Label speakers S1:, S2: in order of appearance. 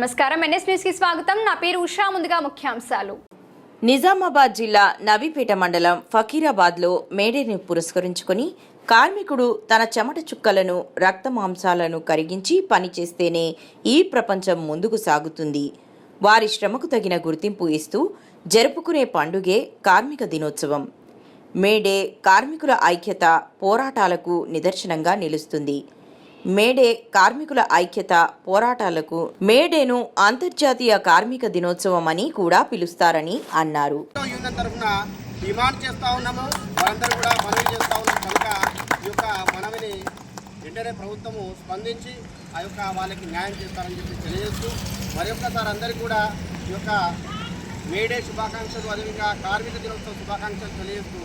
S1: నమస్కారం, NS news కి స్వాగతం. నా పేరు ఉషా. ముందుగా ముఖ్యాంశాలు.
S2: నిజామాబాద్ జిల్లా నవీపేట మండలం ఫకీరాబాద్లో మేడేని పురస్కరించుకొని కార్మికుడు తన చెమట చుక్కలను రక్త మాంసాలను కరిగించి పనిచేస్తేనే ఈ ప్రపంచం ముందుకు సాగుతుంది. వారి శ్రమకు తగిన గుర్తింపు ఇస్తూ జరుపుకునే పండుగే కార్మిక దినోత్సవం. మేడే కార్మికుల ఐక్యత పోరాటాలకు నిదర్శనంగా నిలుస్తుంది. మేడే కార్మికుల ఐక్యత పోరాటాలకు మేడేను అంతర్జాతీయ కార్మిక దినోత్సవం అని కూడా పిలుస్తారని అన్నారు.
S3: యూనియన్ తరఫున డిమాండ్ చేస్తూ ఉన్నాము, వారందరూ కూడా మనవి చేస్తూ ఉన్నాం. కనుక ఈ యొక్క మనవిని వెంటనే ప్రభుత్వము స్పందించి ఆ యొక్క వాళ్ళకి న్యాయం చేస్తారని చెప్పి తెలియజేస్తూ మరొకసారి అందరికీ కూడా ఈ యొక్క మేడే శుభాకాంక్షలు, అదేవిధంగా కార్మిక దినోత్సవ శుభాకాంక్షలు తెలియజేస్తూ